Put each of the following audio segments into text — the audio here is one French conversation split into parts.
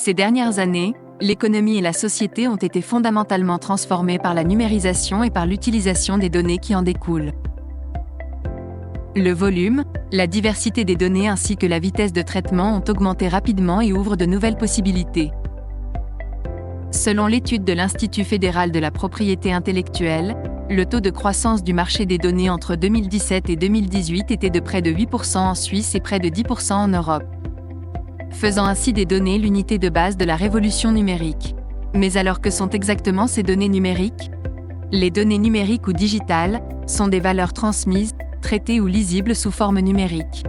Ces dernières années, l'économie et la société ont été fondamentalement transformées par la numérisation et par l'utilisation des données qui en découlent. Le volume, la diversité des données ainsi que la vitesse de traitement ont augmenté rapidement et ouvrent de nouvelles possibilités. Selon l'étude de l'Institut fédéral de la propriété intellectuelle, le taux de croissance du marché des données entre 2017 et 2018 était de près de 8% en Suisse et près de 10% en Europe, faisant ainsi des données l'unité de base de la révolution numérique. Mais alors que sont exactement ces données numériques ? Les données numériques ou digitales sont des valeurs transmises, traitées ou lisibles sous forme numérique.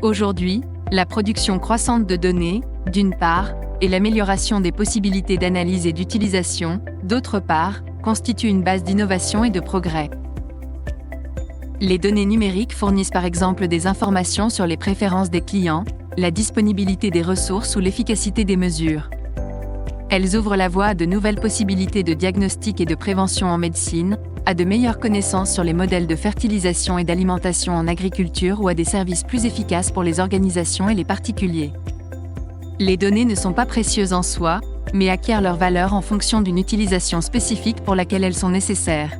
Aujourd'hui, la production croissante de données, d'une part, et l'amélioration des possibilités d'analyse et d'utilisation, d'autre part, constituent une base d'innovation et de progrès. Les données numériques fournissent par exemple des informations sur les préférences des clients, la disponibilité des ressources ou l'efficacité des mesures. Elles ouvrent la voie à de nouvelles possibilités de diagnostic et de prévention en médecine, à de meilleures connaissances sur les modèles de fertilisation et d'alimentation en agriculture ou à des services plus efficaces pour les organisations et les particuliers. Les données ne sont pas précieuses en soi, mais acquièrent leur valeur en fonction d'une utilisation spécifique pour laquelle elles sont nécessaires.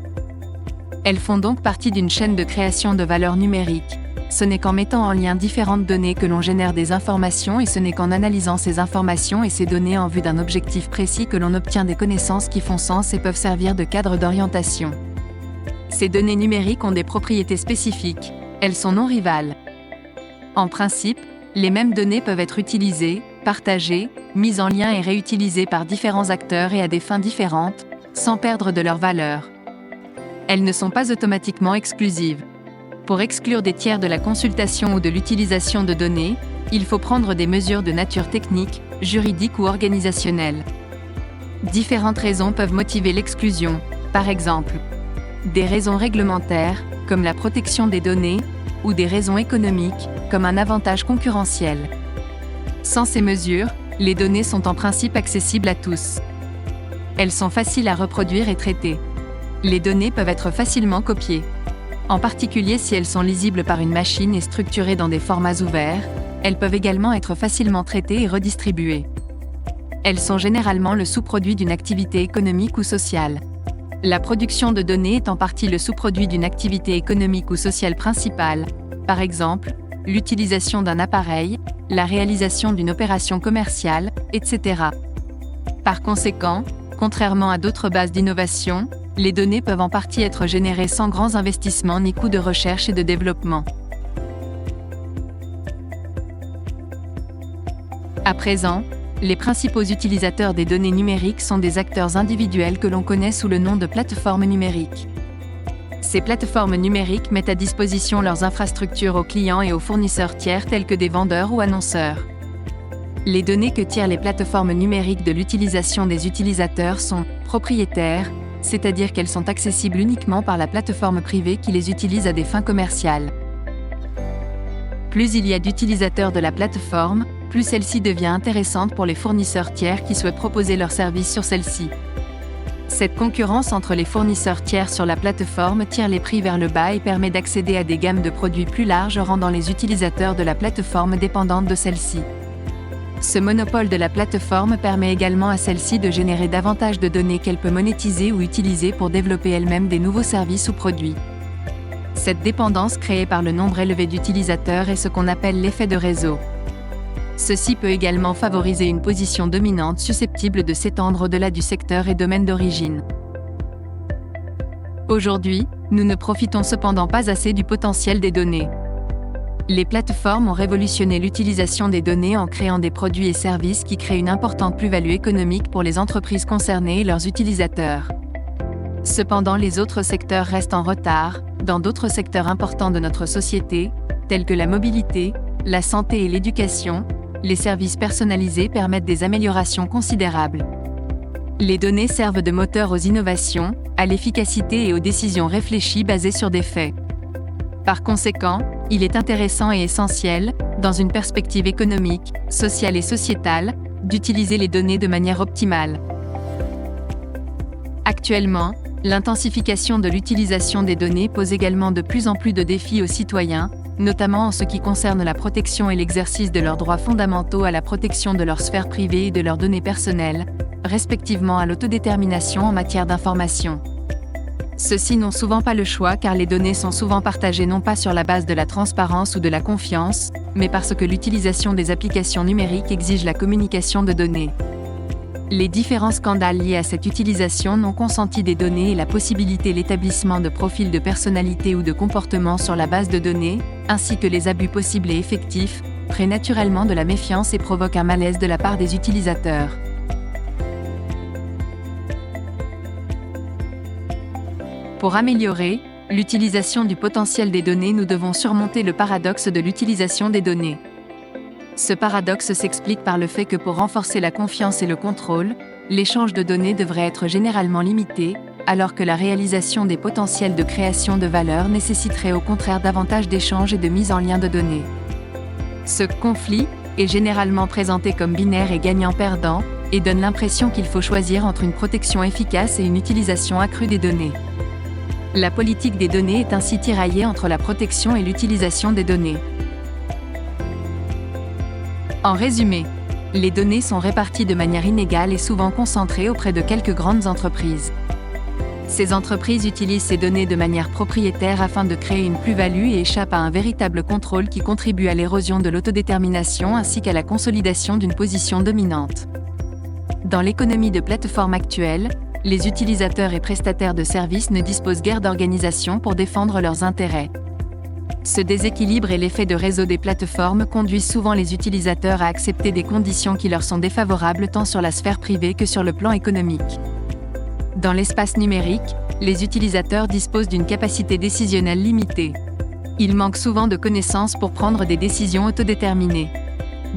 Elles font donc partie d'une chaîne de création de valeur numérique. Ce n'est qu'en mettant en lien différentes données que l'on génère des informations et ce n'est qu'en analysant ces informations et ces données en vue d'un objectif précis que l'on obtient des connaissances qui font sens et peuvent servir de cadre d'orientation. Ces données numériques ont des propriétés spécifiques, elles sont non rivales. En principe, les mêmes données peuvent être utilisées, partagées, mises en lien et réutilisées par différents acteurs et à des fins différentes, sans perdre de leur valeur. Elles ne sont pas automatiquement exclusives. Pour exclure des tiers de la consultation ou de l'utilisation de données, il faut prendre des mesures de nature technique, juridique ou organisationnelle. Différentes raisons peuvent motiver l'exclusion, par exemple, des raisons réglementaires, comme la protection des données, ou des raisons économiques, comme un avantage concurrentiel. Sans ces mesures, les données sont en principe accessibles à tous. Elles sont faciles à reproduire et traiter. Les données peuvent être facilement copiées. En particulier si elles sont lisibles par une machine et structurées dans des formats ouverts, elles peuvent également être facilement traitées et redistribuées. Elles sont généralement le sous-produit d'une activité économique ou sociale. La production de données est en partie le sous-produit d'une activité économique ou sociale principale, par exemple, l'utilisation d'un appareil, la réalisation d'une opération commerciale, etc. Par conséquent, contrairement à d'autres bases d'innovation, les données peuvent en partie être générées sans grands investissements ni coûts de recherche et de développement. À présent, les principaux utilisateurs des données numériques sont des acteurs individuels que l'on connaît sous le nom de plateformes numériques. Ces plateformes numériques mettent à disposition leurs infrastructures aux clients et aux fournisseurs tiers tels que des vendeurs ou annonceurs. Les données que tirent les plateformes numériques de l'utilisation des utilisateurs sont propriétaires, c'est-à-dire qu'elles sont accessibles uniquement par la plateforme privée qui les utilise à des fins commerciales. Plus il y a d'utilisateurs de la plateforme, plus celle-ci devient intéressante pour les fournisseurs tiers qui souhaitent proposer leurs services sur celle-ci. Cette concurrence entre les fournisseurs tiers sur la plateforme tire les prix vers le bas et permet d'accéder à des gammes de produits plus larges rendant les utilisateurs de la plateforme dépendantes de celle-ci. Ce monopole de la plateforme permet également à celle-ci de générer davantage de données qu'elle peut monétiser ou utiliser pour développer elle-même des nouveaux services ou produits. Cette dépendance créée par le nombre élevé d'utilisateurs est ce qu'on appelle l'effet de réseau. Ceci peut également favoriser une position dominante susceptible de s'étendre au-delà du secteur et domaine d'origine. Aujourd'hui, nous ne profitons cependant pas assez du potentiel des données. Les plateformes ont révolutionné l'utilisation des données en créant des produits et services qui créent une importante plus-value économique pour les entreprises concernées et leurs utilisateurs. Cependant, les autres secteurs restent en retard, dans d'autres secteurs importants de notre société, tels que la mobilité, la santé et l'éducation. Les services personnalisés permettent des améliorations considérables. Les données servent de moteur aux innovations, à l'efficacité et aux décisions réfléchies basées sur des faits. Par conséquent, il est intéressant et essentiel, dans une perspective économique, sociale et sociétale, d'utiliser les données de manière optimale. Actuellement, l'intensification de l'utilisation des données pose également de plus en plus de défis aux citoyens, notamment en ce qui concerne la protection et l'exercice de leurs droits fondamentaux à la protection de leur sphère privée et de leurs données personnelles, respectivement à l'autodétermination en matière d'information. Ceux-ci n'ont souvent pas le choix car les données sont souvent partagées non pas sur la base de la transparence ou de la confiance, mais parce que l'utilisation des applications numériques exige la communication de données. Les différents scandales liés à cette utilisation non consentie des données et la possibilité l'établissement de profils de personnalité ou de comportement sur la base de données, ainsi que les abus possibles et effectifs, créent naturellement de la méfiance et provoquent un malaise de la part des utilisateurs. Pour améliorer l'utilisation du potentiel des données, nous devons surmonter le paradoxe de l'utilisation des données. Ce paradoxe s'explique par le fait que pour renforcer la confiance et le contrôle, l'échange de données devrait être généralement limité, alors que la réalisation des potentiels de création de valeur nécessiterait au contraire davantage d'échanges et de mise en lien de données. Ce conflit est généralement présenté comme binaire et gagnant-perdant, et donne l'impression qu'il faut choisir entre une protection efficace et une utilisation accrue des données. La politique des données est ainsi tiraillée entre la protection et l'utilisation des données. En résumé, les données sont réparties de manière inégale et souvent concentrées auprès de quelques grandes entreprises. Ces entreprises utilisent ces données de manière propriétaire afin de créer une plus-value et échappent à un véritable contrôle qui contribue à l'érosion de l'autodétermination ainsi qu'à la consolidation d'une position dominante. Dans l'économie de plateforme actuelle, les utilisateurs et prestataires de services ne disposent guère d'organisation pour défendre leurs intérêts. Ce déséquilibre et l'effet de réseau des plateformes conduisent souvent les utilisateurs à accepter des conditions qui leur sont défavorables tant sur la sphère privée que sur le plan économique. Dans l'espace numérique, les utilisateurs disposent d'une capacité décisionnelle limitée. Ils manquent souvent de connaissances pour prendre des décisions autodéterminées.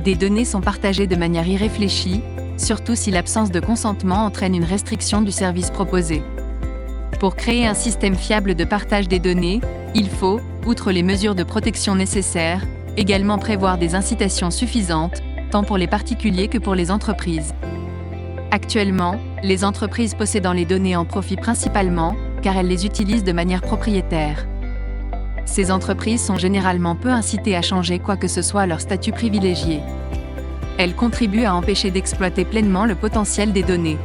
Des données sont partagées de manière irréfléchie, surtout si l'absence de consentement entraîne une restriction du service proposé. Pour créer un système fiable de partage des données, il faut, outre les mesures de protection nécessaires, également prévoir des incitations suffisantes, tant pour les particuliers que pour les entreprises. Actuellement, les entreprises possédant les données en profitent principalement, car elles les utilisent de manière propriétaire. Ces entreprises sont généralement peu incitées à changer quoi que ce soit à leur statut privilégié. Elles contribuent à empêcher d'exploiter pleinement le potentiel des données.